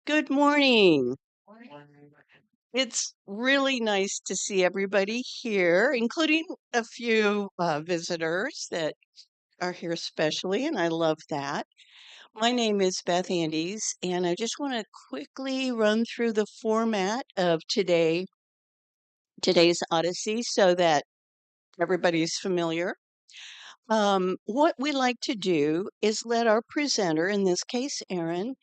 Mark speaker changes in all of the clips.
Speaker 1: Good morning. It's really nice to see everybody here, including a few visitors that are here specially, and I love that. My name is Beth Andes, and I just want to quickly run through the format of today's Odyssey so that everybody's familiar. What we like to do is let our presenter, in this case, Aaron,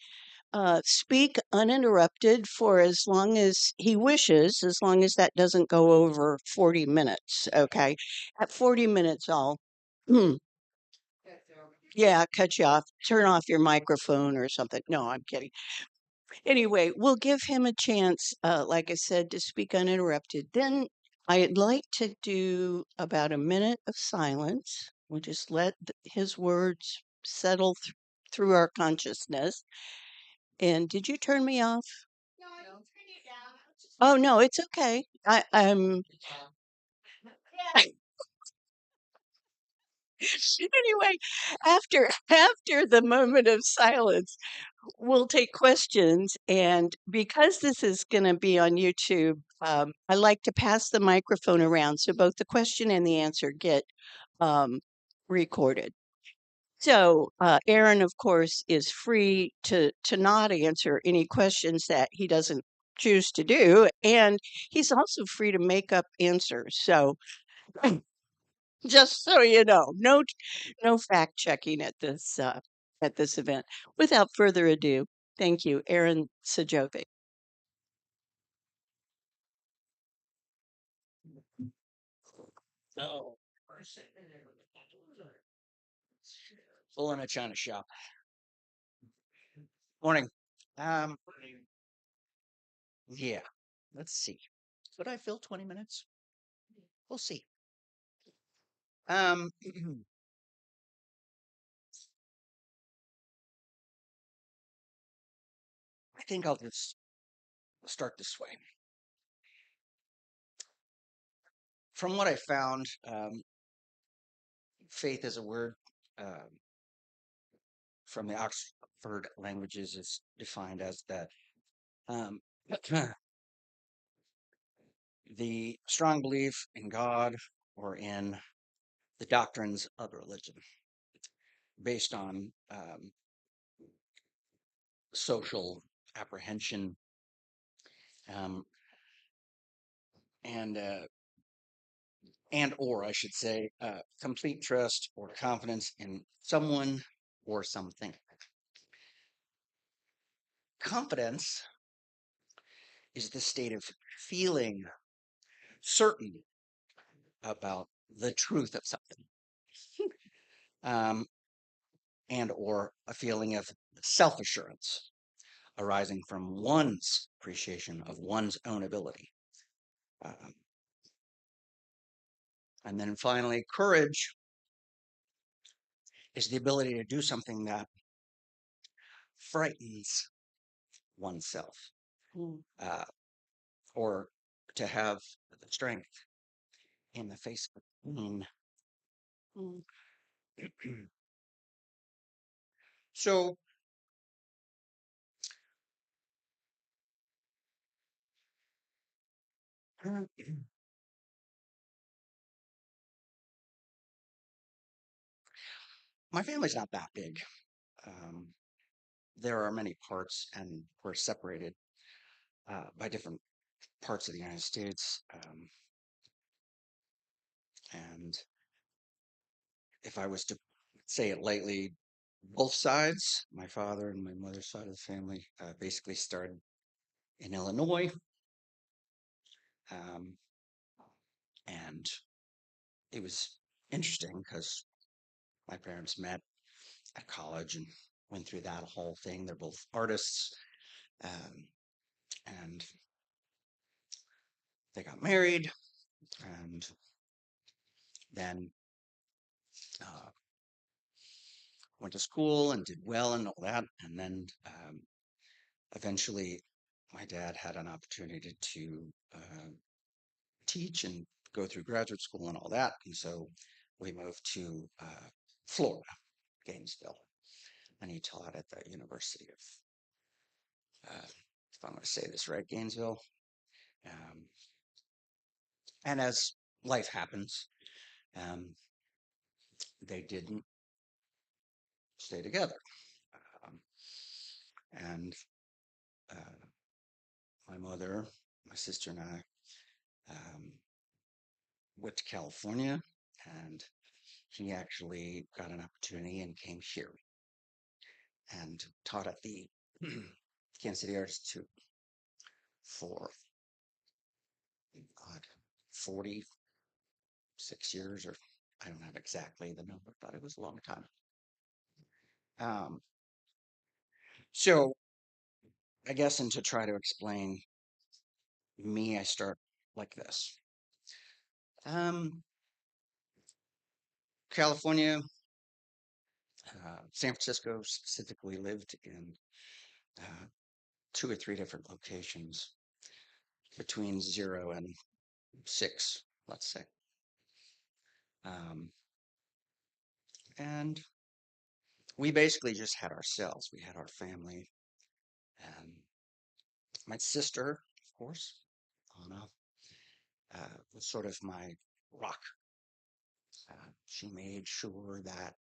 Speaker 1: speak uninterrupted for as long as he wishes, as long as that doesn't go over 40 minutes. Okay. At 40 minutes, I'll, yeah, cut you off, turn off your microphone or something. No, I'm kidding. Anyway, we'll give him a chance, like I said, to speak uninterrupted. Then I'd like to do about a minute of silence. We'll just let his words settle through our consciousness. And did you turn me off? Oh, no, it's okay. I'm anyway, after the moment of silence, we'll take questions. And because this is going to be on YouTube, I like to pass the microphone around so both the question and the answer get um, recorded. So Aaron, of course, is free to not answer any questions that he doesn't choose to do, and he's also free to make up answers. So just so you know, no fact checking at this event. Without further ado, thank you, Aaron Sajovic.
Speaker 2: Oh, full in a china shop. Morning. Um, yeah. Let's see. Could I fill 20 minutes? We'll see. Um, I think I'll just start this way. From what I found, faith is a word from the Oxford languages is defined as that um, the strong belief in God or in the doctrines of a religion based on social apprehension um, and or I should say, complete trust or confidence in someone or something. Confidence is the state of feeling certain about the truth of something, um, and or a feeling of self-assurance arising from one's appreciation of one's own ability. Um, and then finally, courage is the ability to do something that frightens oneself,
Speaker 1: Mm,
Speaker 2: uh, or to have the strength in the face of pain.
Speaker 1: mm.
Speaker 2: So my family's not that big. Um, there are many parts, and we're separated by different parts of the United States. And if I was to say it lightly, both sides, my father and my mother's side of the family, basically started in Illinois. Um, and it was interesting because my parents met at college and went through that whole thing. They're both artists, um, and they got married, and then uh, went to school and did well and all that. And then eventually, my dad had an opportunity to teach and go through graduate school and all that. And so we moved to Florida, Gainesville. and he taught at the University of, if I'm going to say this right, Gainesville. Um, and as life happens, um, they didn't stay together. Um, and uh, my mother, my sister, and I went to California, and he actually got an opportunity and came here and taught at the Kansas City Arts Institute for God, 46 years, or I don't have exactly the number, but it was a long time. Um, so I guess, and to try to explain me, I start like this. Um, California, San Francisco specifically, lived in uh, two or three different locations between 0 and 6, let's say. Um, and we basically just had ourselves. We had our family. And my sister, of course, Anna, was sort of my rock. She made sure that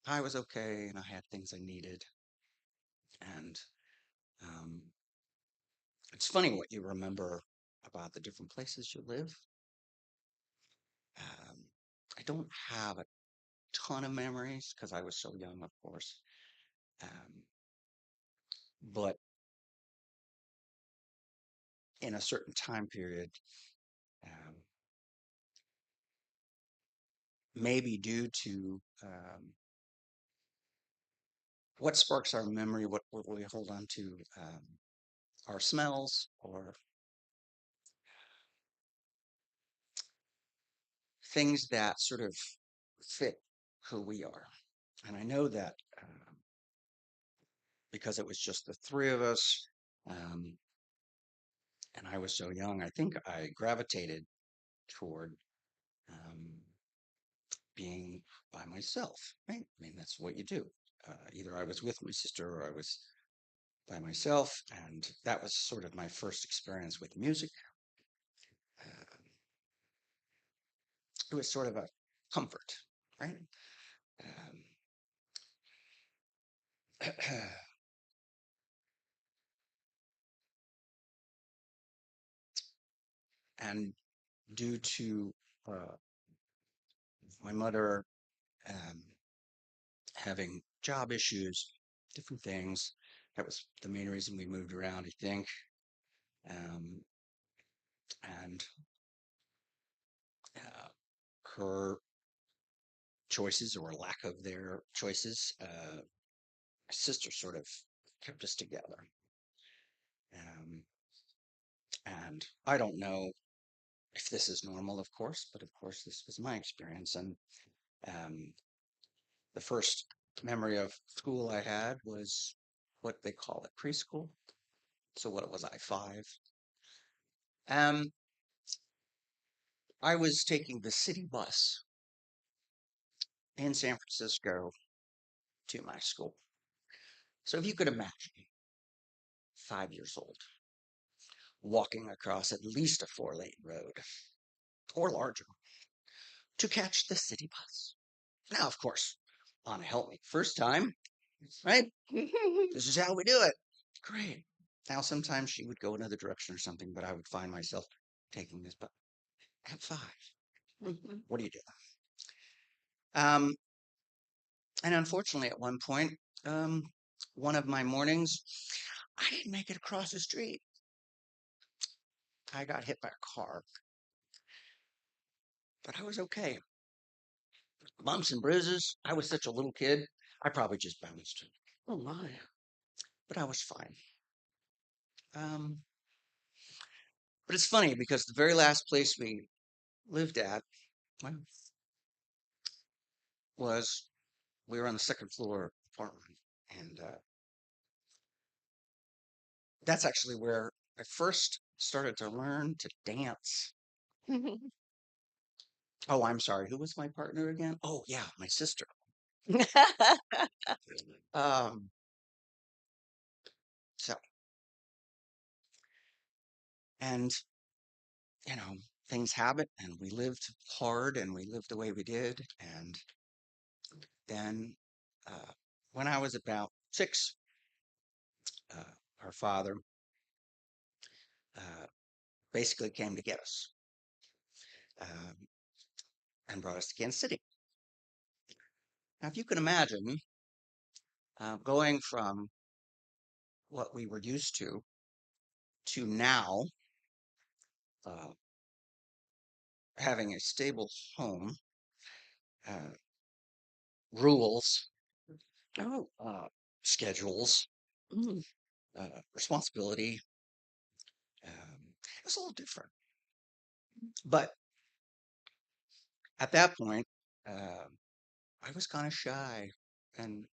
Speaker 2: I was okay and I had things I needed. And um, it's funny what you remember about the different places you live. Um, I don't have a ton of memories because I was so young, of course. Um, but in a certain time period, um, maybe due to what sparks our memory, what we hold on to, our smells or things that sort of fit who we are. And I know that because it was just the three of us, um, and I was so young, I think I gravitated toward um, being by myself, right? I mean, that's what you do. Either I was with my sister or I was by myself, and that was sort of my first experience with music. Uh, it was sort of a comfort, right? Um, and due to uh, my mother um, having job issues, different things, that was the main reason we moved around, I think. Um, and her choices or lack of their choices, my sister sort of kept us together. Um, and I don't know if this is normal, of course, but of course, this was my experience. And um, the first memory of school I had was what they call it preschool. So, what was I, 5? Um, I was taking the city bus in San Francisco to my school. So, if you could imagine, 5 years old, walking across at least a 4-lane road or larger to catch the city bus. Now, of course, Anna helped me. First time, right? This is how we do it. Great. Now, sometimes she would go another direction or something, but I would find myself taking this. But at 5, what do you do? Um, and unfortunately, at one point, um, one of my mornings, I didn't make it across the street. I got hit by a car, but I was okay. Bumps and bruises. I was such a little kid. I probably just bounced. Oh my. But I was fine. Um, but it's funny because the very last place we lived at, well, was we were on the second floor apartment, and that's actually where I first started to learn to dance. Oh, I'm sorry. Who was my partner again? Oh, yeah, my sister. Um, so, and you know, things happen, and we lived hard, and we lived the way we did, and then uh, when I was about 6, uh, our father uh, basically came to get us um, and brought us to Kansas City. Now, if you can imagine going from what we were used to now uh, having a stable home, uh, rules,
Speaker 1: Oh,
Speaker 2: schedules,
Speaker 1: mm,
Speaker 2: responsibility, it was a little different. But at that point, uh, I was kind of shy and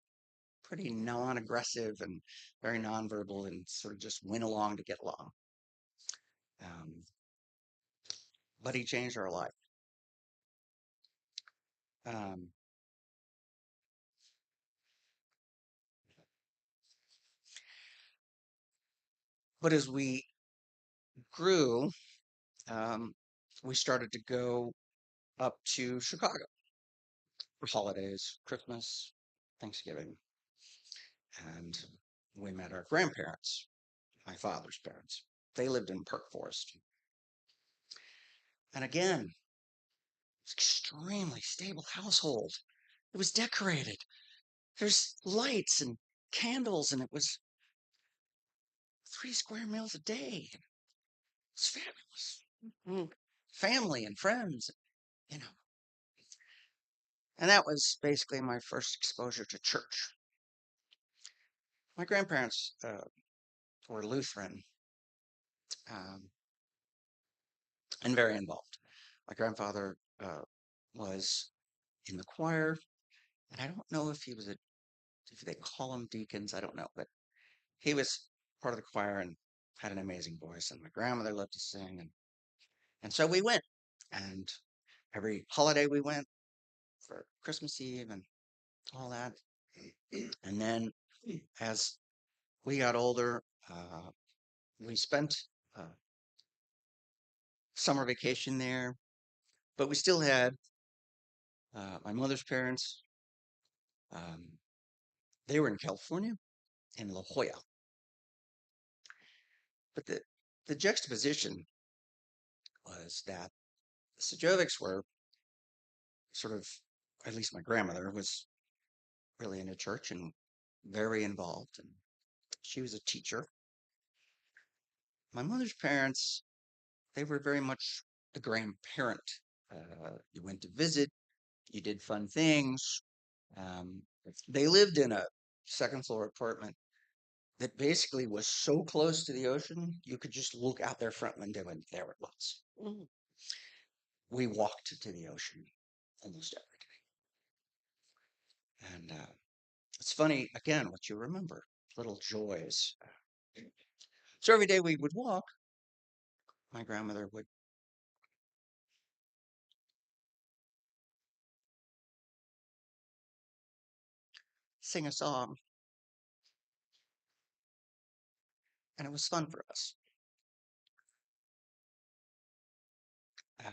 Speaker 2: pretty non-aggressive and very nonverbal and sort of just went along to get along. Um, but he changed our life. Um, but as we grew, um, we started to go up to Chicago for holidays, Christmas, Thanksgiving, and we met our grandparents, my father's parents. They lived in Park Forest. And again, it's extremely stable household. It was decorated. There's lights and candles, and it was 3 square meals a day. It's fabulous.
Speaker 1: mm.
Speaker 2: Family and friends, you know. And that was basically my first exposure to church. My grandparents were Lutheran um, and very involved. My grandfather was in the choir, and I don't know if he was if they call him deacons, I don't know, but he was part of the choir and had an amazing voice. And my grandmother loved to sing, and so we went. And every holiday we went for Christmas Eve and all that. And then as we got older, we spent uh, summer vacation there, but we still had my mother's parents. Um, they were in California, in La Jolla. But the juxtaposition was that the Sajovics were sort of, at least my grandmother was really into church and very involved. And she was a teacher. My mother's parents, they were very much the grandparent. You went to visit, you did fun things. Um, they lived in a second floor apartment that basically was so close to the ocean, you could just look out their front window and there it was.
Speaker 1: Mm.
Speaker 2: We walked to the ocean almost every day. And it's funny, again, what you remember, little joys. So every day we would walk, my grandmother would sing a song, and it was fun for us. Uh,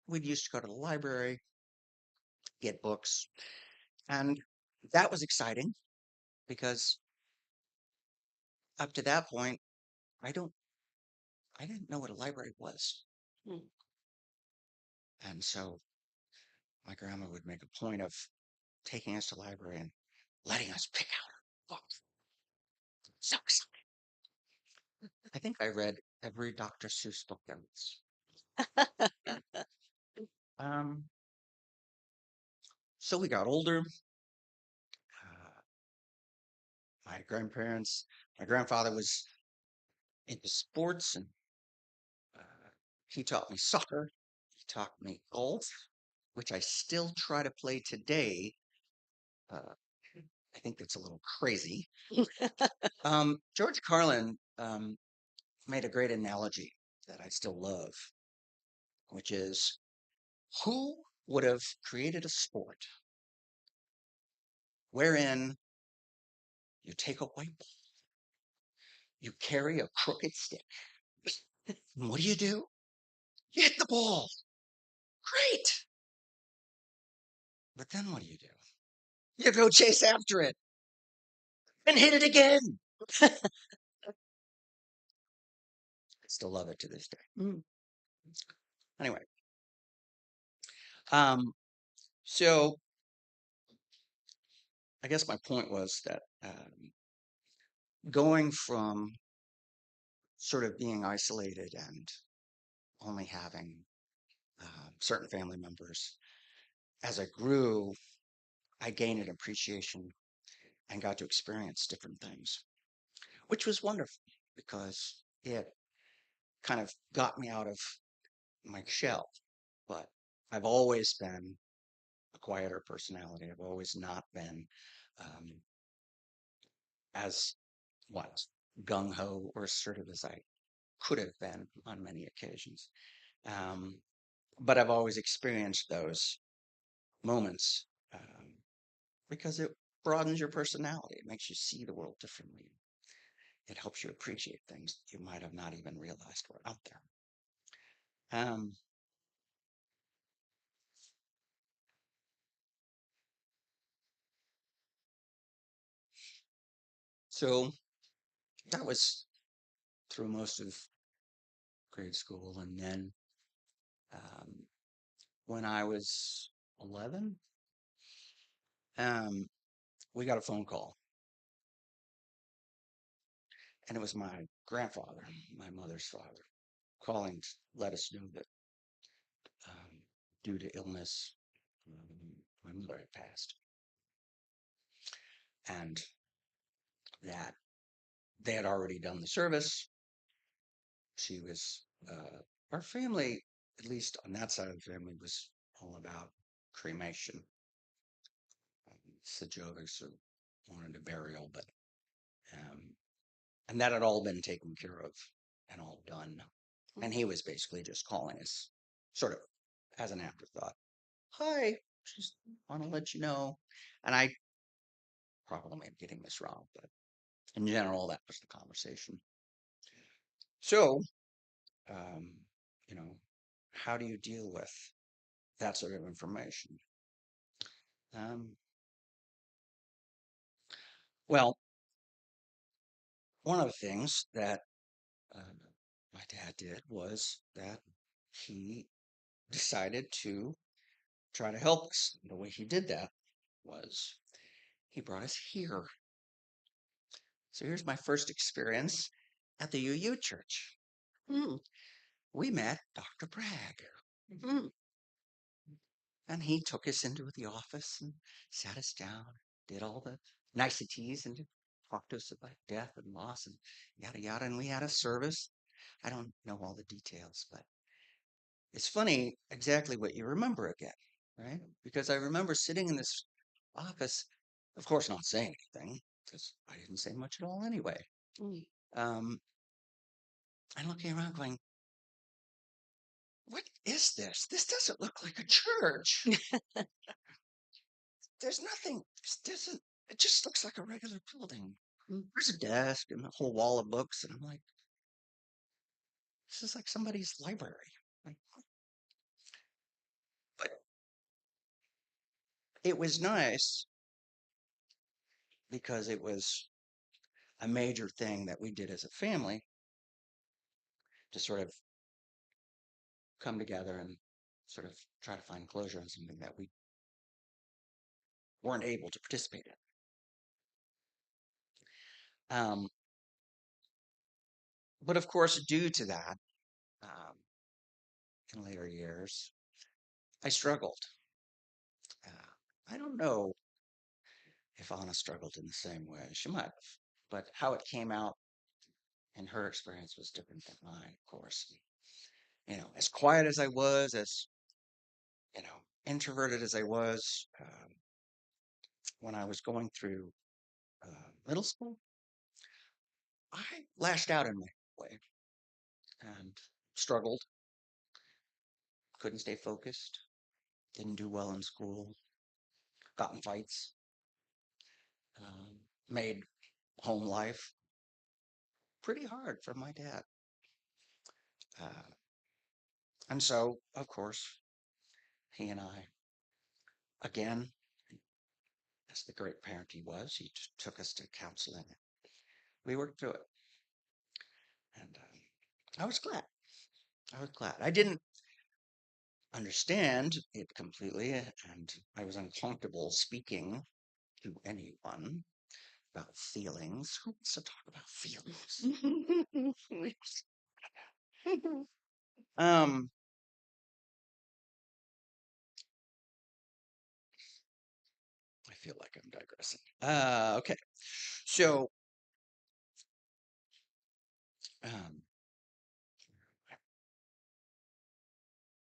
Speaker 2: we'd used to go to the library, get books, and that was exciting because up to that point, I don't, I didn't know what a library was.
Speaker 1: Mm.
Speaker 2: And so my grandma would make a point of taking us to the library and letting us pick out a book. So exciting. I think I read every Dr. Seuss book there was. Um, so we got older. My grandparents, my grandfather was into sports, and uh, he taught me soccer. He taught me golf, which I still try to play today. Uh, I think that's a little crazy. George Carlin made a great analogy that I still love, which is who would have created a sport wherein you take a white ball, you carry a crooked stick, and what do? You hit the ball. Great. But then what do? You go chase after it and hit it again. I still love it to this day.
Speaker 1: Mm.
Speaker 2: Anyway, so I guess my point was that going from sort of being isolated and only having certain family members, as I grew, I gained an appreciation and got to experience different things, which was wonderful because it kind of got me out of my shell. But I've always been a quieter personality. I've always not been um, as what gung ho or assertive as I could have been on many occasions. Um, but I've always experienced those moments because it broadens your personality. It makes you see the world differently. It helps you appreciate things that you might have not even realized were out there. So that was through most of grade school. And then um, when I was 11, um, we got a phone call. And it was my grandfather, my mother's father, calling to let us know that due to illness, my mother had passed. And that they had already done the service. She was, our family, at least on that side of the family, was all about cremation. Sajovic wanted a burial, but, and that had all been taken care of and all done. And he was basically just calling us sort of as an afterthought. Hi, just want to let you know. And I probably am getting this wrong, but in general, that was the conversation. So, um, you know, how do you deal with that sort of information? Um, well, one of the things that uh, my dad did was that he decided to try to help us. The way he did that was he brought us here. So here's my first experience at the UU church.
Speaker 1: Mm.
Speaker 2: We met Dr. Bragg.
Speaker 1: Mm.
Speaker 2: And he took us into the office and sat us down, did all the niceties and talked to us about death and loss and yada yada. And we had a service. I don't know all the details, but it's funny exactly what you remember again, right? Because I remember sitting in this office, of course, not saying anything because I didn't say much at all anyway.
Speaker 1: Mm.
Speaker 2: Um, and looking around going, what is this? This doesn't look like a church. There's nothing. This doesn't. It just looks like a regular building. There's a desk and a whole wall of books, and I'm like, this is like somebody's library. Like, but it was nice because it was a major thing that we did as a family to sort of come together and sort of try to find closure on something that we weren't able to participate in. But of course, due to that, um, in later years, I struggled. I don't know if Anna struggled in the same way. She might have, but how it came out in her experience was different than mine, of course. As quiet as I was, as introverted as I was, when I was going through middle school, I lashed out in my way and struggled, couldn't stay focused, didn't do well in school, got in fights, made home life pretty hard for my dad. Uh, and so, of course, he and I, again, as the great parent he was, he took us to counseling. We worked through it. And I was glad. I was glad. I didn't understand it completely, and I was uncomfortable speaking to anyone about feelings. Who wants to talk about feelings? um, I feel like I'm digressing. Okay. So, um,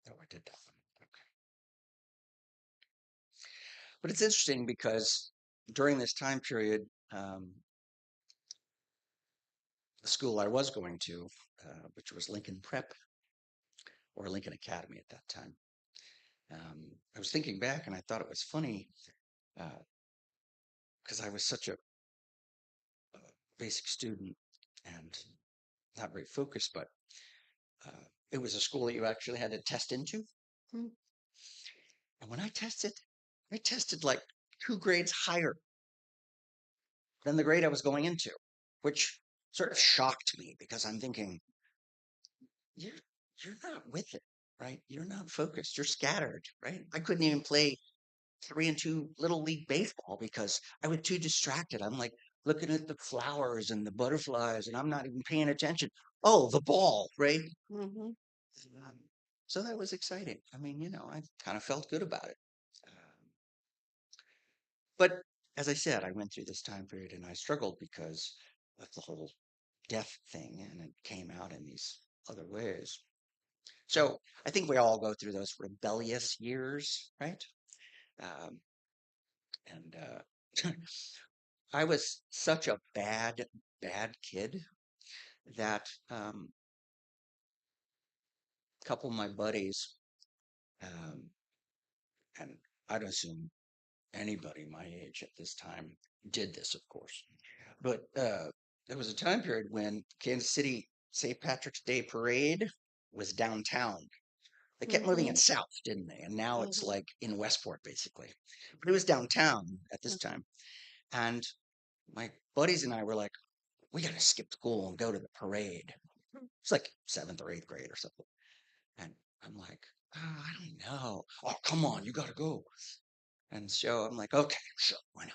Speaker 2: oh, I did that one. Okay. But it's interesting because during this time period, the school I was going to, which was Lincoln Prep or Lincoln Academy at that time, I was thinking back and I thought it was funny because I was such a basic student and not very focused, but it was a school that you actually had to test into. Hmm. And when I tested like 2 grades higher than the grade I was going into, which sort of shocked me because I'm thinking, you're you're not with it, right? You're not focused. You're scattered, right? I couldn't even play 3-and-2 little league baseball because I was too distracted. I'm like looking at the flowers and the butterflies, and I'm not even paying attention. Oh, the ball, right? Hmm. So that was exciting. I mean, I kind of felt good about it. Um, but as I said, I went through this time period and I struggled because of the whole death thing, and it came out in these other ways. So I think we all go through those rebellious years, right? Um, and I was such a bad kid that a couple of my buddies, um, and I'd assume anybody my age at this time did this, of course. But there was a time period when Kansas City St. Patrick's Day Parade was downtown. They kept moving it south, didn't they? And now it's like in Westport, basically. But it was downtown at this time. And my buddies and I were like, we got to skip school and go to the parade. It's like seventh or eighth grade or something. And I'm like, oh, I don't know. Oh, come on, you got to go. And so I'm like, okay, sure, why not?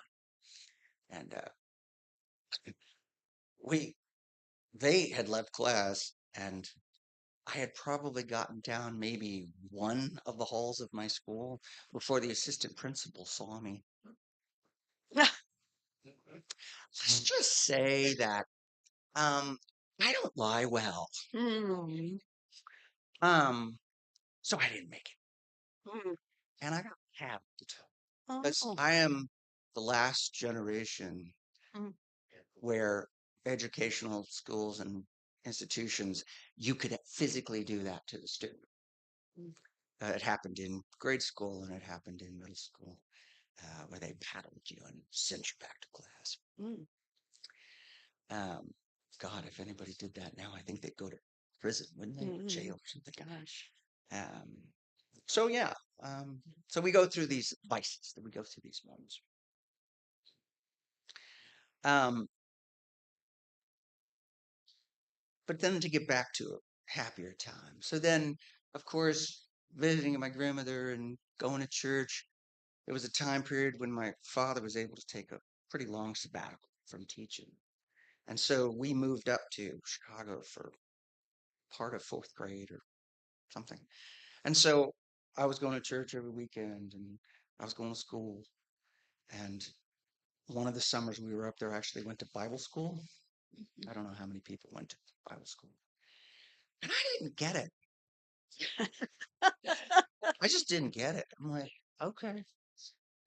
Speaker 2: And we, they had left class, and I had probably gotten down maybe one of the halls of my school before the assistant principal saw me. Let's just say that um, I don't lie well. Hmm. So I didn't make it. Hmm. And I got halved because
Speaker 1: Oh.
Speaker 2: I am the last generation
Speaker 1: Mm.
Speaker 2: where educational schools and institutions, you could physically do that to the student. It happened in grade school and it happened in middle school, where they paddled you and sent you back to class. Mm. Um, God, if anybody did that now, I think they'd go to prison, wouldn't they? Or jail or something. Gosh. Um, so yeah, so we go through these vices, we go through these moments. Um, but then to get back to a happier time. So then, of course, visiting my grandmother and going to church, there was a time period when my father was able to take a pretty long sabbatical from teaching. And so we moved up to Chicago for part of fourth grade or something. And so I was going to church every weekend and I was going to school. And one of the summers we were up there, I actually went to Bible school. I don't know how many people went to Bible school. And I didn't get it. I just didn't get it. I'm like, okay.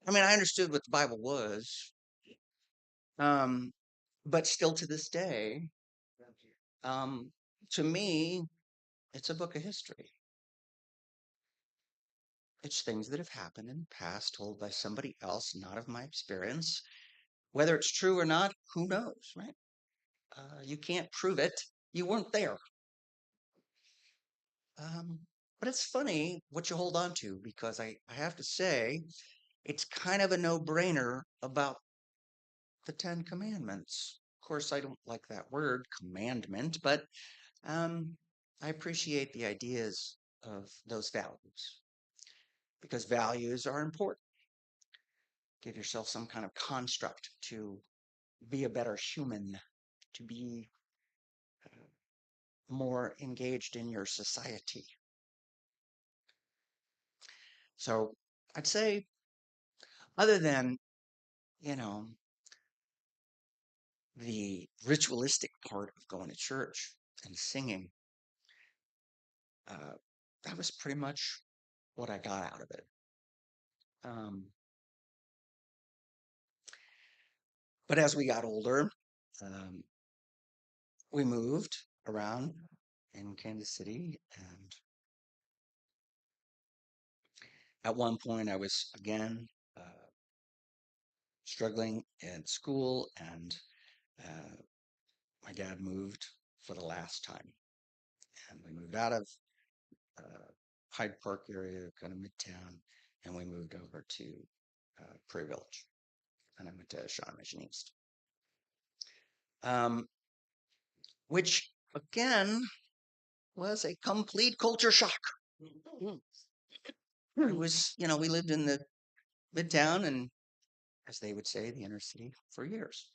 Speaker 2: I mean, I understood what the Bible was, um, but still to this day, um, to me, it's a book of history. It's things that have happened in the past, told by somebody else, not of my experience. Whether it's true or not, who knows, right? You can't prove it. You weren't there. Um, but it's funny what you hold on to because I have to say, it's kind of a no brainer about the Ten Commandments. Of course, I don't like that word, commandment, but um, I appreciate the ideas of those values because values are important. Give yourself some kind of construct to be a better human, to be more engaged in your society. So I'd say, other than, you know, the ritualistic part of going to church and singing, uh, that was pretty much what I got out of it. Um, but as we got older, um, we moved around in Kansas City. And at one point, I was again struggling in school, and uh, my dad moved for the last time. And we moved out of uh, Hyde Park area, kind of midtown, and we moved over to Prairie Village. And I went to Shawnee Mission East, which again was a complete culture shock. I was, we lived in the midtown and, as they would say, the inner city for years.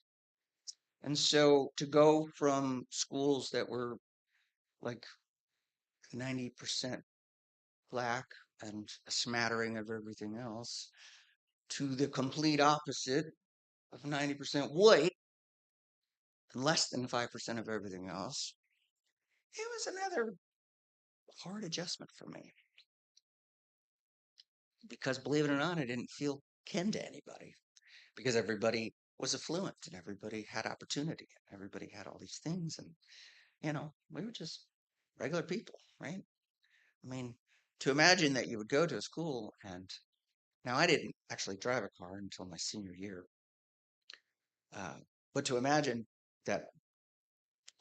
Speaker 2: And so to go from schools that were like 90% black and a smattering of everything else to the complete opposite of 90% white and less than 5% of everything else, it was another hard adjustment for me. Because believe it or not, I didn't feel kin to anybody because everybody was affluent and everybody had opportunity and everybody had all these things. And, we were just regular people, right? I mean, to imagine that you would go to a school and now I didn't actually drive a car until my senior year. But to imagine that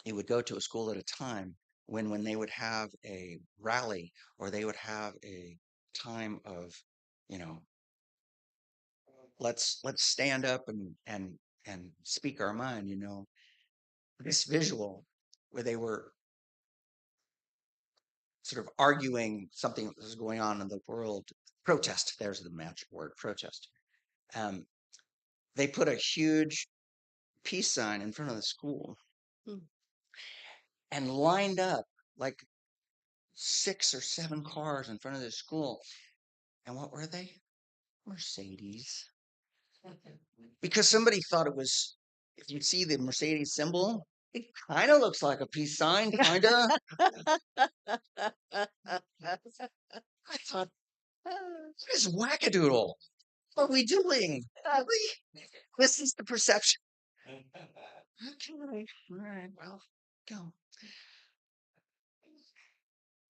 Speaker 2: you would go to a school at a time when they would have a rally or they would have a time of, you know, let's stand up and speak our mind, this visual where they were sort of arguing something that was going on in the world. Protest, there's the magic word, protest. um, they put a huge peace sign in front of the school and lined up like 6 or 7 cars in front of the school. And what were they? Mercedes. Because somebody thought it was, if you see the Mercedes symbol, it kind of looks like a peace sign, kind of. I thought, what is wackadoodle? What are we doing? This is the perception. Okay, all right, well, go.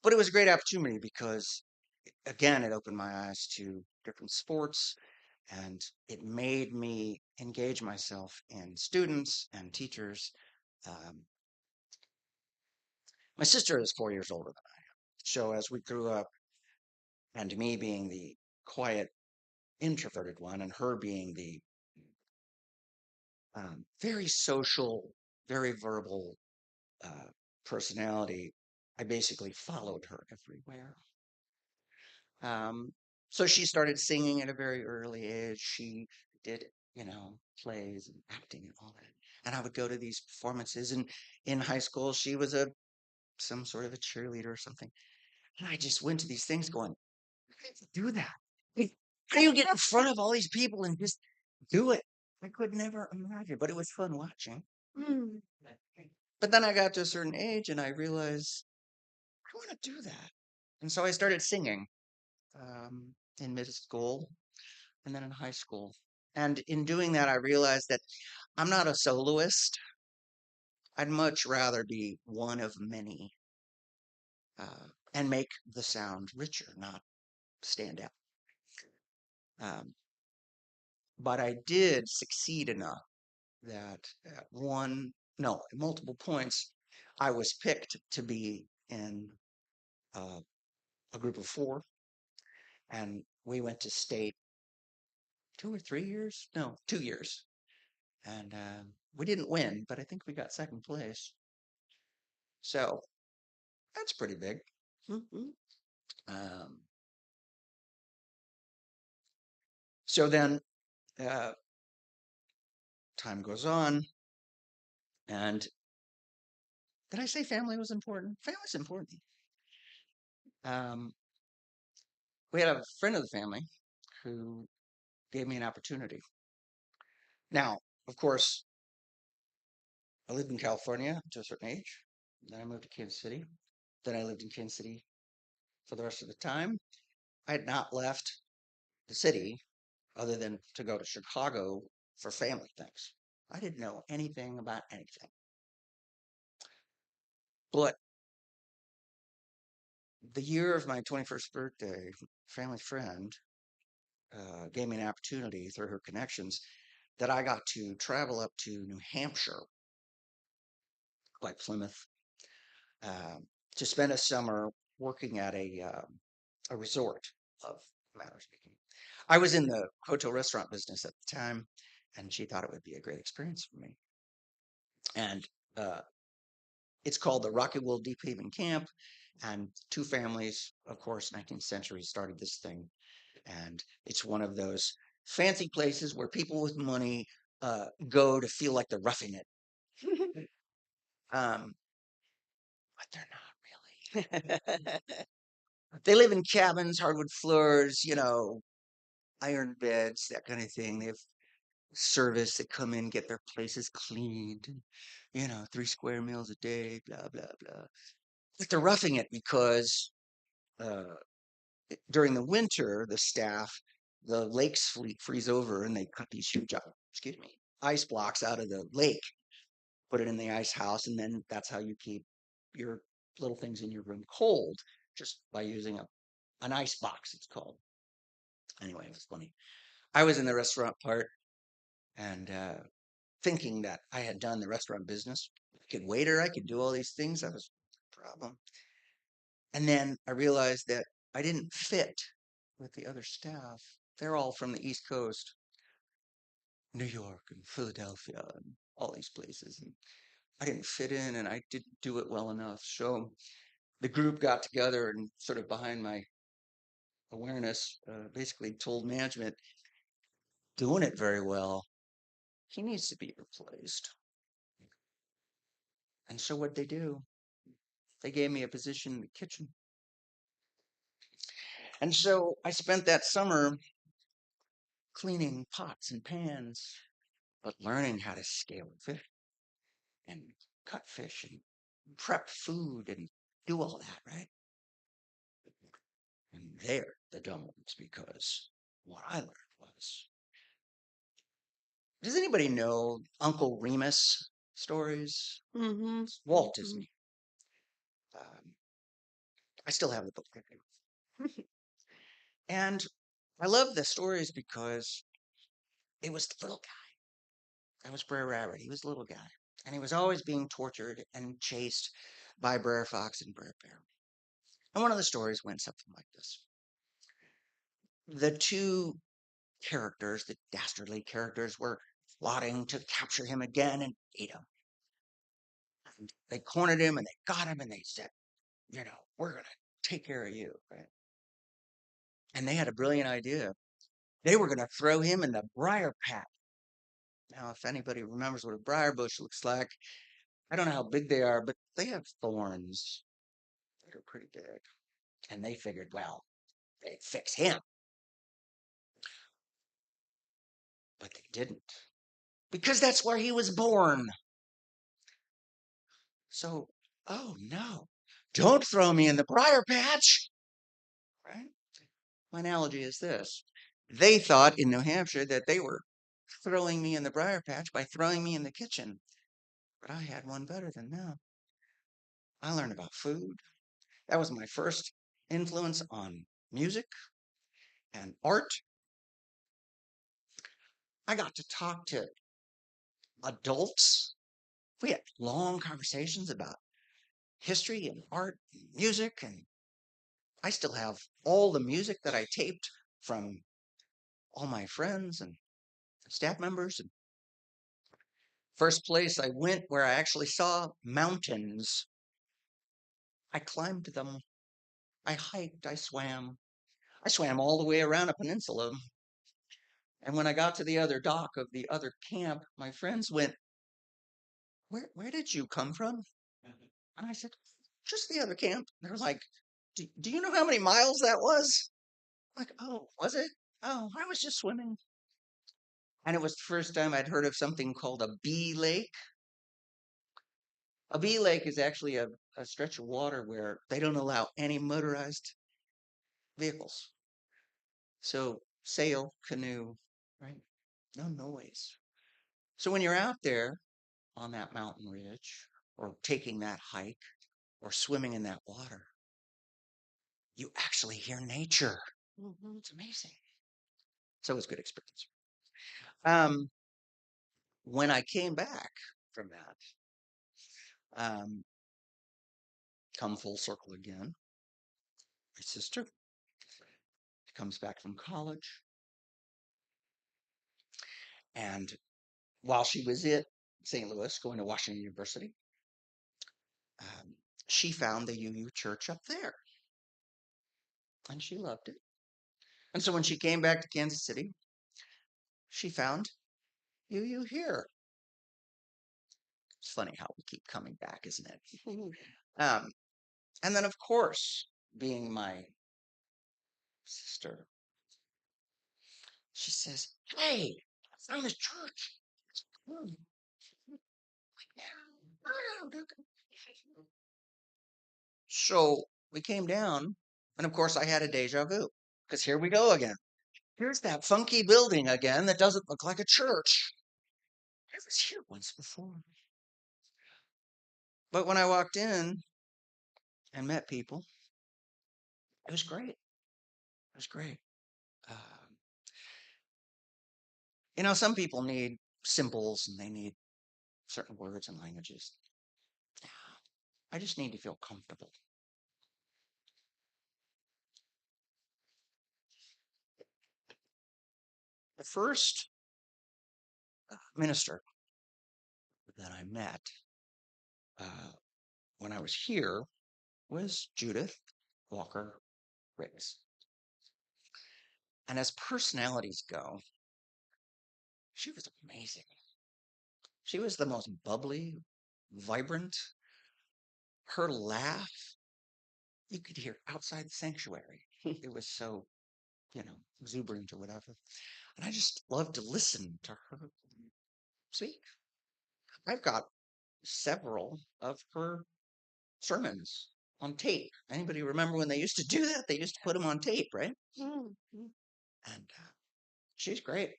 Speaker 2: But it was a great opportunity because, again, it opened my eyes to different sports and it made me engage myself in students and teachers. Um, my sister is 4 years older than I am. So as we grew up, and me being the quiet, introverted one, and her being the very social, very verbal uh, personality, I basically followed her everywhere. Um, so she started singing at a very early age. She did, plays and acting and all that. And I would go to these performances. And in high school, she was some sort of a cheerleader or something. And I just went to these things going, how do you do that? How do you get in front of all these people and just do it? I could never imagine, but it was fun watching. But then I got to a certain age and I realized I want to do that. And so I started singing in middle school and then in high school. And in doing that, I realized that I'm not a soloist. I'd much rather be one of many and make the sound richer, not stand out. Um, but I did succeed enough that at no, at multiple points, I was picked to be in uh, a group of four, and we went to state 2 or 3 years, no, 2 years, and we didn't win, but I think we got second place. So that's pretty big.
Speaker 1: Mhm.
Speaker 2: Um, so then uh, time goes on, and did I say family was important? Family's important. Um, we had a friend of the family who gave me an opportunity. Now, of course, I lived in California to a certain age. Then I moved to Kansas City. Then I lived in Kansas City for the rest of the time. I had not left the city other than to go to Chicago for family things. I didn't know anything about anything. But the year of my 21st birthday, family friend gave me an opportunity through her connections that I got to travel up to New Hampshire, like Plymouth, um, to spend a summer working at a resort of matter of speaking. I was in the hotel restaurant business at the time, and she thought it would be a great experience for me. And uh, it's called the Rocky Wool Deep Haven Camp. And two families, of course, 19th century started this thing. And it's one of those fancy places where people with money go to feel like they're roughing it. Um, but they're not really. They live in cabins, hardwood floors, iron beds, that kind of thing. They have service that come in, get their places cleaned, 3 square meals a day, blah, blah, blah. But they're roughing it because uh, during the winter, the staff, the lakes freeze over and they cut these huge, excuse me, ice blocks out of the lake, put it in the ice house, and then that's how you keep your little things in your room cold, just by using an ice box, it's called. Anyway, it was funny. I was in the restaurant part and thinking that I had done the restaurant business. I could waiter, I could do all these things. That was a problem. And then I realized that I didn't fit with the other staff. They're all from the East Coast, New York and Philadelphia and all these places. And I didn't fit in and I didn't do it well enough. So the group got together and sort of behind my awareness, basically told management, doing it very well. He needs to be replaced. And so what they do? They gave me a position in the kitchen. And so I spent that summer cleaning pots and pans, but learning how to scale fish and cut fish and prep food and do all that, right? And they're the dumb ones because what I learned was, does anybody know Uncle Remus stories?
Speaker 1: Mhm.
Speaker 2: It's Walt
Speaker 1: Mhm.
Speaker 2: Disney. Um, I still have the book. And I love the stories because it was the little guy. That was Brer Rabbit. He was a little guy. And he was always being tortured and chased by Brer Fox and Brer Bear. And one of the stories went something like this. The two characters, the dastardly characters, were plotting to capture him again and eat him. And they cornered him and they got him and they said, we're going to take care of you, right? And they had a brilliant idea. They were going to throw him in the briar patch. Now, if anybody remembers what a briar bush looks like, I don't know how big they are, but they have thorns that are pretty big. And they figured, well, they'd fix him. But they didn't. Because that's where he was born. So, oh no, don't throw me in the briar patch. Right? My analogy is this. They thought in New Hampshire that they were throwing me in the briar patch by throwing me in the kitchen. But I had one better than them. I learned about food. That was my first influence on music and art. I got to talk to adults. We had long conversations about history and art and music. And I still have all the music that I taped from all my friends and staff members. And first place I went where I actually saw mountains, I climbed them. I hiked, I swam. I swam all the way around a peninsula. And when I got to the other dock of the other camp, my friends went, where did you come from? And I said, just the other camp. They're like, do you know how many miles that was? I'm like, oh, was it? Oh, I was just swimming. And it was the first time I'd heard of something called a bee lake. A bee lake is actually a stretch of water where they don't allow any motorized vehicles. So sail, canoe, right? No noise. So when you're out there on that mountain ridge or taking that hike or swimming in that water, you actually hear nature. It's amazing. So it was a good experience. Um, when I came back from that, come full circle again, my sister comes back from college. And while she was at St. Louis going to Washington University, um, she found the UU church up there and she loved it. And so when she came back to Kansas City, she found UU here. It's funny how we keep coming back, isn't it? um, and then, of course, being my sister, she says, "Hey, I found this church." Hmm. So we came down, and of course, I had a deja vu because here we go again. Here's that funky building again that doesn't look like a church. I was here once before. But when I walked in and met people, it was great. It was great. Um, some people need symbols and they need certain words and languages. I just need to feel comfortable. The first minister that I met uh, when I was here was Judith Walker Riggs. And as personalities go, she was amazing. She was the most bubbly, vibrant. Her laugh, you could hear outside the sanctuary. It was so, exuberant or whatever. And I just loved to listen to her speak. I've got several of her sermons on tape. Anybody remember when they used to do that? They used to put them on tape, right? And she's great.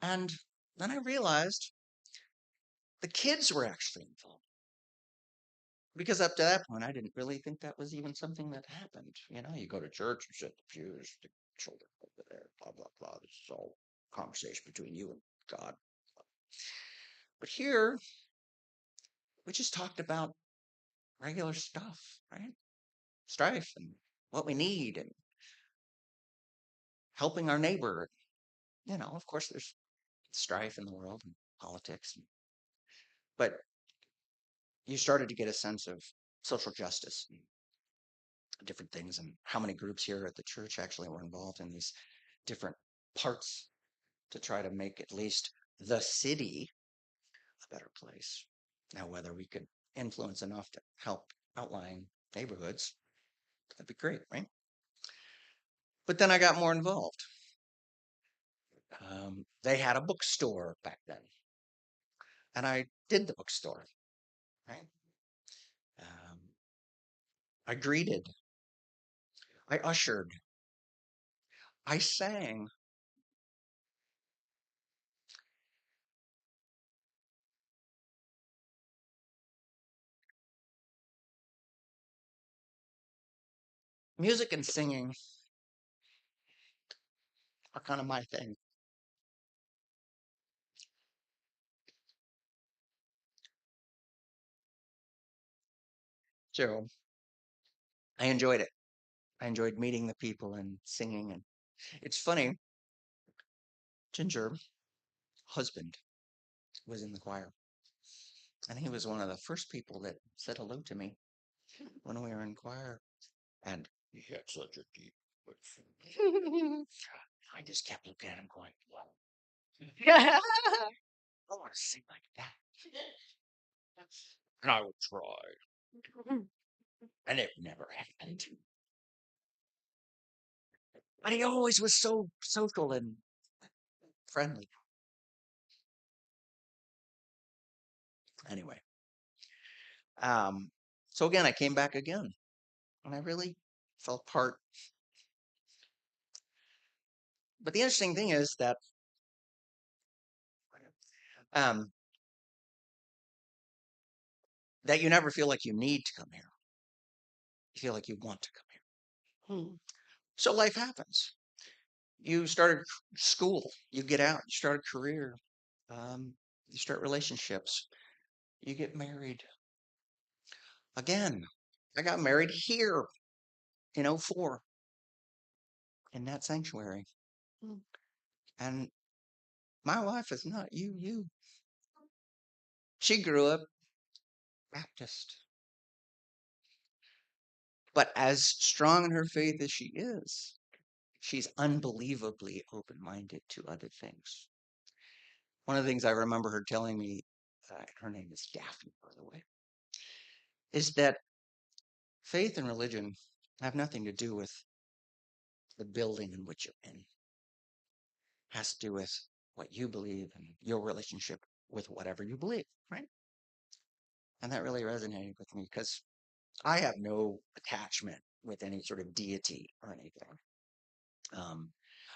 Speaker 2: And then I realized the kids were actually involved. Because up to that point, I didn't really think that was even something that happened. You go to church, you sit in the pews, the children over there, blah, blah, blah. This is all conversation between you and God. But here, we just talked about regular stuff, right? Strife and what we need and helping our neighbor. Of course, there's strife in the world and politics. But you started to get a sense of social justice and different things and how many groups here at the church actually were involved in these different parts to try to make at least the city a better place. Now, whether we could influence enough to help outlying neighborhoods, that'd be great, right? But then I got more involved. They had a bookstore back then, and I did the bookstore, right? Um, I greeted, I ushered, I sang. Music and singing are kind of my thing. So I enjoyed it. I enjoyed meeting the people and singing. And it's funny, Ginger, husband, was in the choir. And he was one of the first people that said hello to me when we were in choir. And he had such a deep voice. I just kept looking at him going, wow, I want to sing like that. And I would try. And it never happened. But he always was so social and friendly. Anyway, um, so again, I came back again, and I really felt part. But the interesting thing is that um, that you never feel like you need to come here. You feel like you want to come here.
Speaker 1: Hmm.
Speaker 2: So life happens. You started school. You get out. You start a career. You start relationships. You get married. Again, I got married here in '04 in that sanctuary.
Speaker 1: Hmm.
Speaker 2: And my wife is not you. She grew up Baptist. But as strong in her faith as she is, she's unbelievably open minded to other things. One of the things I remember her telling me, her name is Daphne, by the way, is that faith and religion have nothing to do with the building in which you're in. It has to do with what you believe and your relationship with whatever you believe, right? And that really resonated with me because I have no attachment with any sort of deity or anything. Um,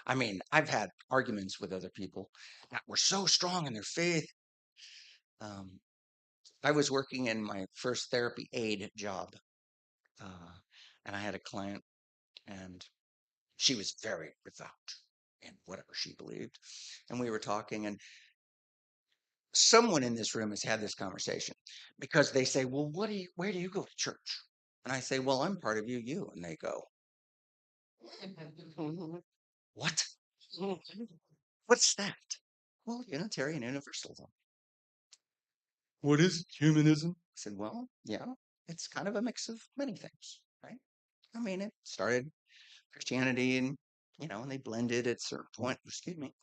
Speaker 2: I mean, I've had arguments with other people that were so strong in their faith. Um, I was working in my first therapy aid job, uh, and I had a client, and she was very devout in whatever she believed. And we were talking, and someone in this room has had this conversation because they say, "Well, where do you go to church?" And I say, "Well, I'm part of you." And they go, "What? What's that?" Well, Unitarian Universalism. What is humanism? I said, well, yeah, it's kind of a mix of many things, right? I mean, it started Christianity and, and they blended at a certain point, excuse me.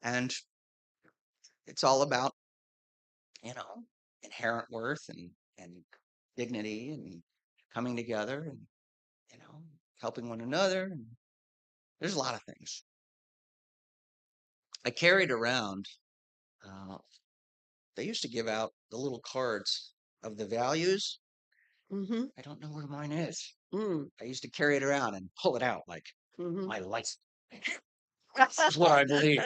Speaker 2: And it's all about, you know, inherent worth and dignity and coming together and, you know, helping one another. And there's a lot of things. I carried around, uh, they used to give out the little cards of the values.
Speaker 1: Mm-hmm.
Speaker 2: I don't know where mine is.
Speaker 1: Mm.
Speaker 2: I used to carry it around and pull it out like
Speaker 1: Mm-hmm.
Speaker 2: my license. This is what I believe.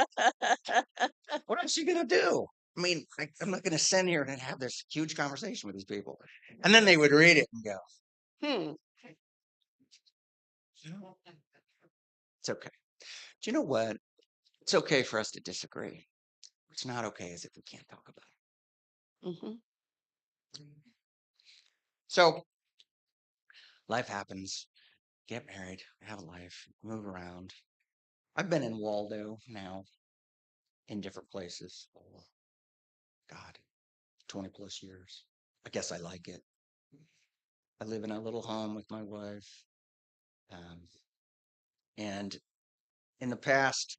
Speaker 2: What else are you gonna do? I mean, I'm not gonna sit here and have this huge conversation with these people. And then they would read it and go,
Speaker 1: Hmm.
Speaker 2: it's okay. Do you know what? It's okay for us to disagree. What's not okay is if we can't talk about
Speaker 1: Mm-hmm.
Speaker 2: it. So life happens, get married, have a life, move around. I've been in Waldo now in different places for God, 20 plus years. I guess I like it. I live in a little home with my wife. Um, and in the past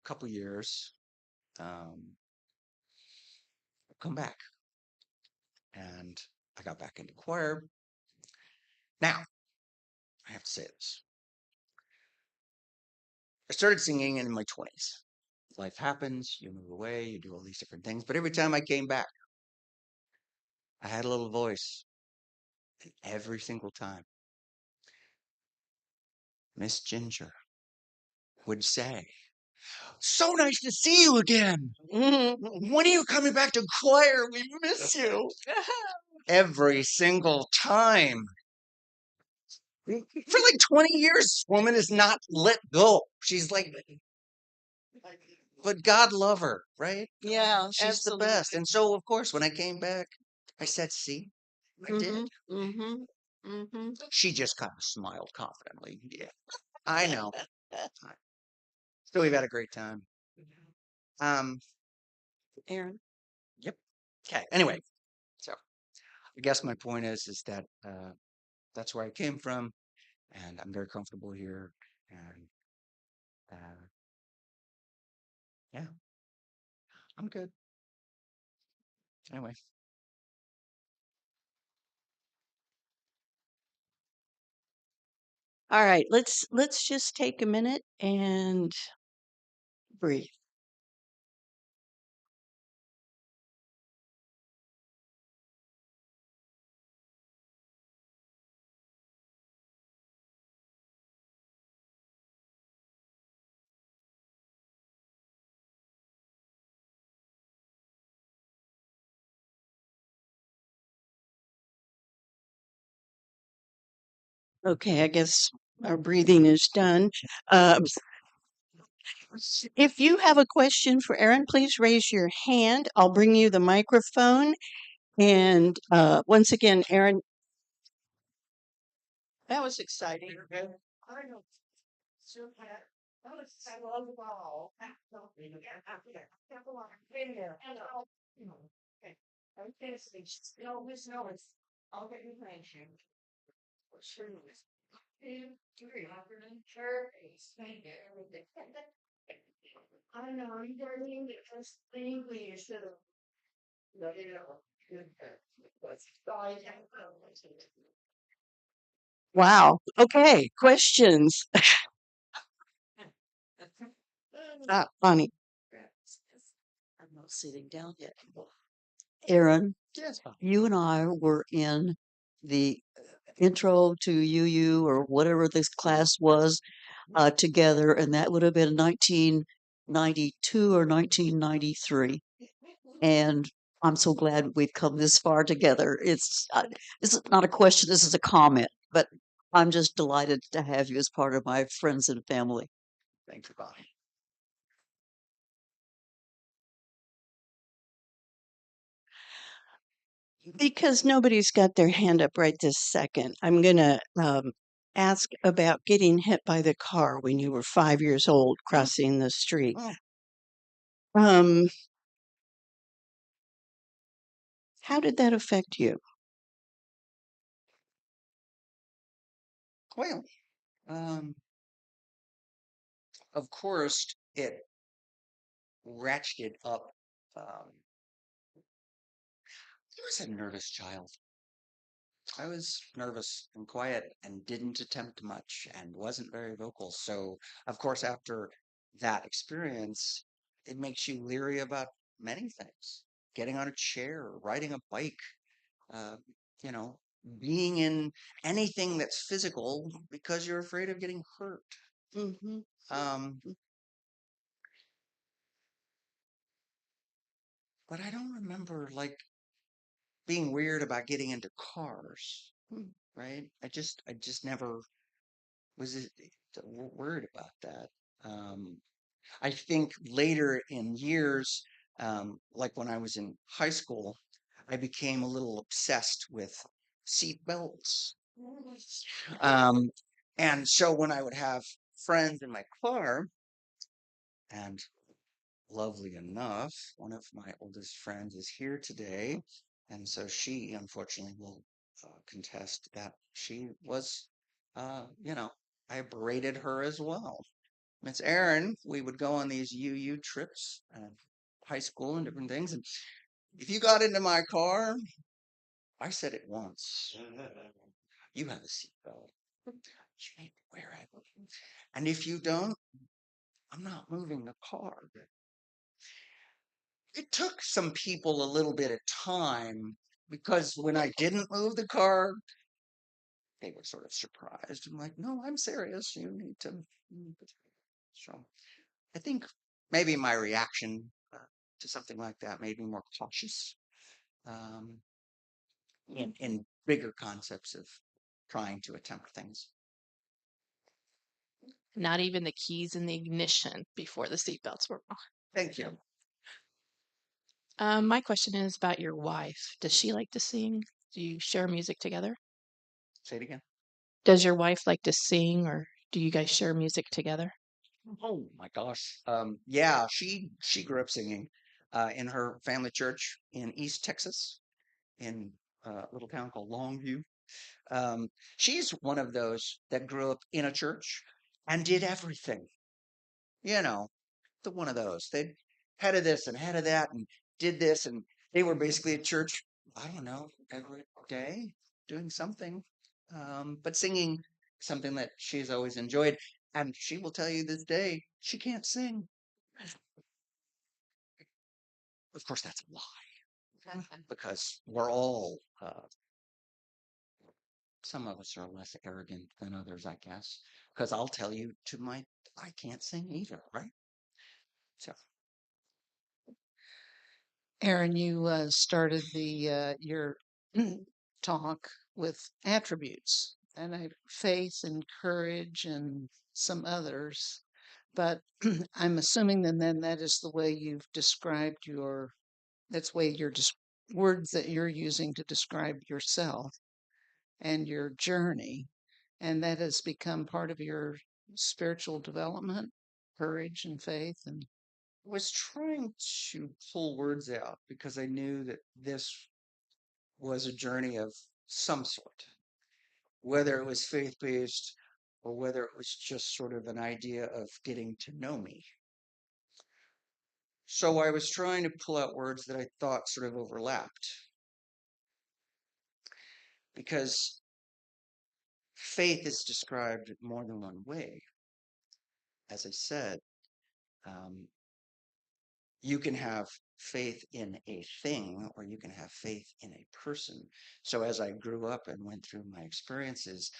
Speaker 2: couple years, I've come back and I got back into choir. Now, I have to say this. I started singing in my 20s. Life happens, you move away, you do all these different things. But every time I came back, I had a little voice. And every single time, Miss Ginger would say, so nice to see you again.
Speaker 1: Mm-hmm.
Speaker 2: When are you coming back to choir? We miss you. Every single time. For like 20 years, this woman has not let go. She's like, but God love her, right?
Speaker 1: Yeah,
Speaker 2: She's the
Speaker 1: absolutely.
Speaker 2: best. And so, of course, when I came back, I said, see, I
Speaker 1: Mm-hmm.
Speaker 2: did.
Speaker 1: Mm-hmm. Mm-hmm.
Speaker 2: She just kind of smiled confidently. Yeah, I know. So we've had a great time. Um,
Speaker 1: Aaron.
Speaker 2: yep. Okay. Anyway, so I guess my point is that that's where I came from, and I'm very comfortable here, and uh, yeah, I'm good. Anyway,
Speaker 1: All right, let's just take a minute and breathe. Okay, I guess our breathing is done. Um, if you have a question for Aaron, please raise your hand. I'll bring you the microphone. And once again, Aaron, that was exciting. Wow. Okay, questions. Bonnie. I'm not sitting down yet. Aaron,
Speaker 2: yes, Bob.
Speaker 1: you and I were in the intro to UU or whatever this class was together, and that would have been 1992 or 1993. And I'm so glad we've come this far together. This is not a question, this is a comment, but I'm just delighted to have you as part of my friends and family.
Speaker 2: Thank you, Bonnie.
Speaker 1: Because nobody's got their hand up right this second, I'm going to ask about getting hit by the car when you were 5 years old crossing the street.
Speaker 2: Oh,
Speaker 1: Um, how did that affect you?
Speaker 2: well, um, of course, it ratcheted up. I was a nervous child. I was nervous and quiet and didn't attempt much and wasn't very vocal. So, of course, after that experience, it makes you leery about many things. Getting on a chair, riding a bike, uh, you know, being in anything that's physical because you're afraid of getting hurt.
Speaker 1: Mm-hmm.
Speaker 2: Um, but I don't remember like being weird about getting into cars, right? I just never was worried about that. Um, I think later in years, like when I was in high school, I became a little obsessed with seat belts. Um, and so when I would have friends in my car, and lovely enough, one of my oldest friends is here today. And so she, unfortunately, will contest that she was, you know, I berated her as well. Miss Aaron, we would go on these UU trips, high school and different things. And if you got into my car, I said it once. You have a seatbelt. You need to wear it. And if you don't, I'm not moving the car. It took some people a little bit of time because when I didn't move the car, they were sort of surprised. I'm like, no, I'm serious. You need to. So I think maybe my reaction to something like that made me more cautious um, in bigger concepts of trying to attempt things.
Speaker 3: Not even the keys in the ignition before the seatbelts were on.
Speaker 2: Thank you.
Speaker 3: My question is about your wife. Does she like to sing? Do you share music together?
Speaker 2: Say it again.
Speaker 3: Does your wife like to sing, or do you guys share music together?
Speaker 2: Oh my gosh. Yeah, she grew up singing in her family church in East Texas, in a little town called Longview. She's one of those that grew up in a church and did everything. You know, the one of those. They head of this and head of that and did this, and they were basically at church, I don't know, every day doing something. But singing something that she's always enjoyed. And she will tell you this day she can't sing. Of course, that's a lie because we're all, some of us are less arrogant than others, I guess. Because I'll tell you I can't sing either, right? So,
Speaker 4: Aaron, you started the your talk with attributes and faith and courage and some others, but I'm assuming then that is the way you've described that's way your words that you're using to describe yourself and your journey, and that has become part of your spiritual development, courage and faith and
Speaker 2: was trying to pull words out because I knew that this was a journey of some sort, whether it was faith based or whether it was just sort of an idea of getting to know me. So I was trying to pull out words that I thought sort of overlapped because faith is described more than one way. As I said, um, you can have faith in a thing or you can have faith in a person. So as I grew up and went through my experiences,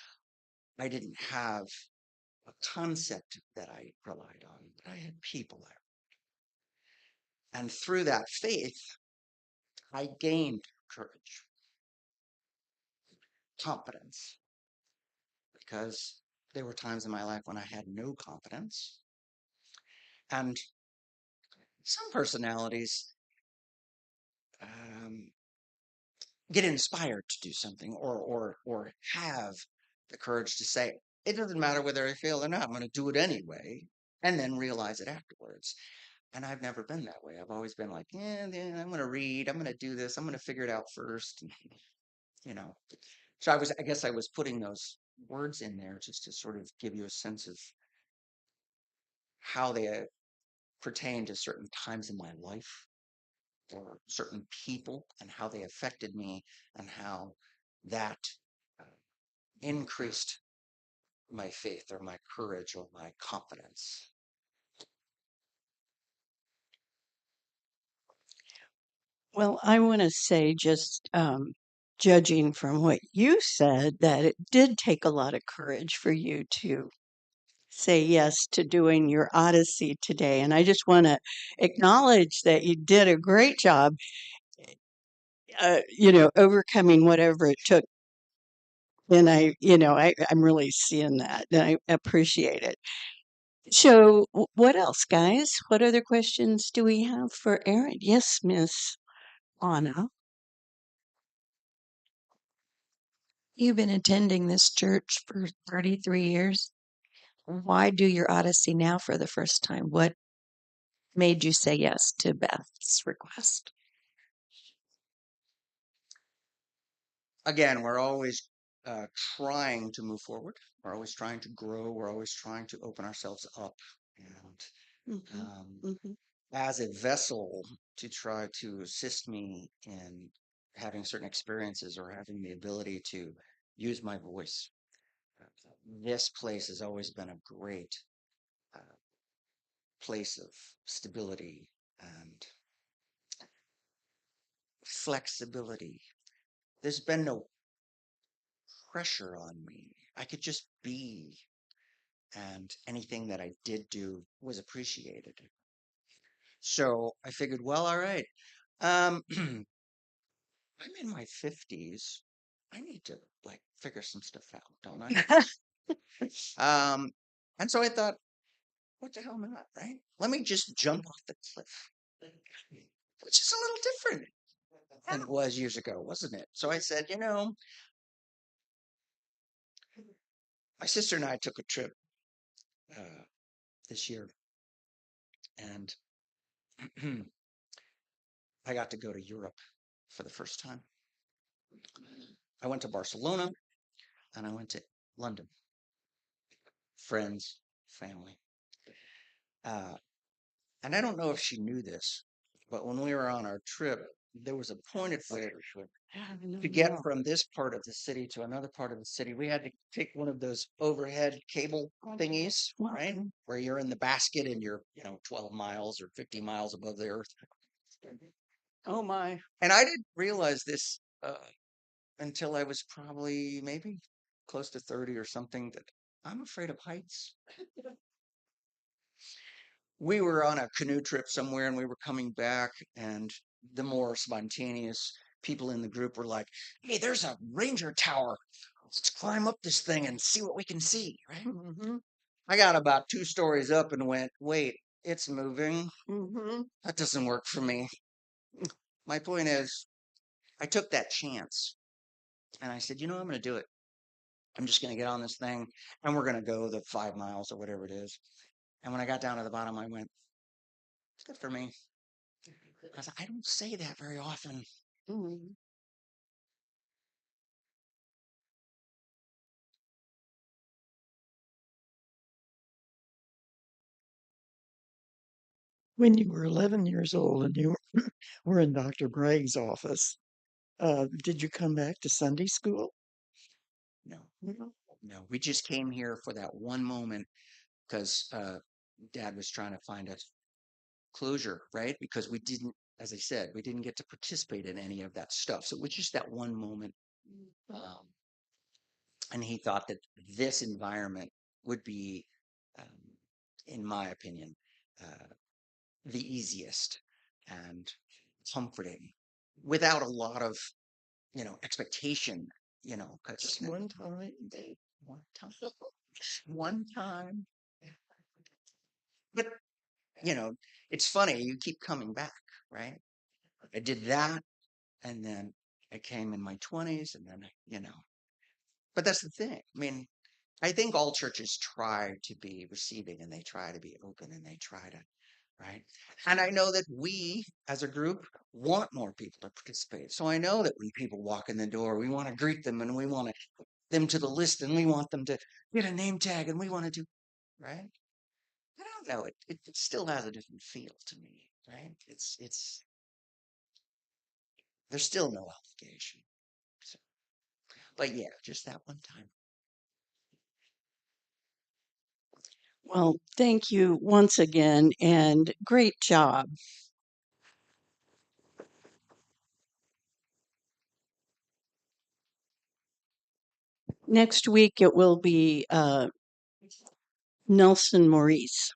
Speaker 2: I didn't have a concept that I relied on, but I had people there. And through that faith, I gained courage, confidence, because there were times in my life when I had no confidence. And some personalities um, get inspired to do something or have the courage to say, it doesn't matter whether I fail or not, I'm going to do it anyway, and then realize it afterwards. And I've never been that way. I've always been like, yeah, I'm going to read, I'm going to do this, I'm going to figure it out first, you know. So I guess I was putting those words in there just to sort of give you a sense of how they pertain to certain times in my life or certain people and how they affected me and how that uh, increased my faith or my courage or my confidence.
Speaker 1: Well, I want to say, just judging from what you said, that it did take a lot of courage for you to say yes to doing your Odyssey today. And I just want to acknowledge that you did a great job, overcoming whatever it took. And I'm really seeing that, and I appreciate it. So, what else, guys? What other questions do we have for Aaron? Yes, Miss Anna.
Speaker 5: You've been attending this church for 33 years. Why do your Odyssey now for the first time? What made you say yes to Beth's request?
Speaker 2: Again, we're always trying to move forward. We're always trying to grow. We're always trying to open ourselves up. And
Speaker 1: Hmm. Hmm.
Speaker 2: as a vessel to try to assist me in having certain experiences or having the ability to use my voice. This place has always been a great uh, place of stability and flexibility. There's been no pressure on me. I could just be, and anything that I did do was appreciated. So I figured, well, all right. I'm in my 50s. I need to like figure some stuff out, don't I? Um, and so I thought, what the hell am I not, right? Let me just jump off the cliff, which is a little different than it was years ago, wasn't it? So I said, my sister and I took a trip this year, and I got to go to Europe for the first time. I went to Barcelona and I went to London. Friends, family. And I don't know if she knew this, but when we were on our trip, there was a pointed way to get from this part of the city to another part of the city. We had to take one of those overhead cable thingies, right? Where you're in the basket and you're, 12 miles or 50 miles above the earth.
Speaker 1: Oh my.
Speaker 2: And I didn't realize this until I was probably maybe close to 30 or something, that I'm afraid of heights. We were on a canoe trip somewhere and we were coming back, and the more spontaneous people in the group were like, "Hey, there's a ranger tower. Let's climb up this thing and see what we can see," right?
Speaker 1: Mm-hmm.
Speaker 2: I got about 2 stories up and went, "Wait, it's moving.
Speaker 1: Mm-hmm.
Speaker 2: That doesn't work for me." My point is, I took that chance and I said, I'm going to do it. I'm just going to get on this thing and we're going to go the 5 miles or whatever it is. And when I got down to the bottom, I went, "It's good for me." Because I don't say that very often.
Speaker 1: Mm-hmm.
Speaker 6: When you were 11 years old and you were in Dr. Gregg's office, did you come back to Sunday school?
Speaker 2: No, no. We just came here for that one moment because Dad was trying to find us closure, right? Because we didn't, as I said, we didn't get to participate in any of that stuff. So it was just that one moment. And he thought that this environment would be, um, in my opinion, the easiest and comforting without a lot of, expectation, because
Speaker 6: Just one time.
Speaker 2: one time, one time. But, you know, it's funny, you keep coming back, right? I did that, and then I came in my 20s, and then, but that's the thing. I mean, I think all churches try to be receiving and they try to be open and they try to, right? And I know that we as a group want more people to participate. So I know that when people walk in the door, we want to greet them and we want them to the list and we want them to get a name tag and we want to do, right? I don't know. It still has a different feel to me, right? There's still no obligation. So, but yeah, just that one time.
Speaker 1: Well, thank you once again and great job. Next week it will be Nelson Maurice.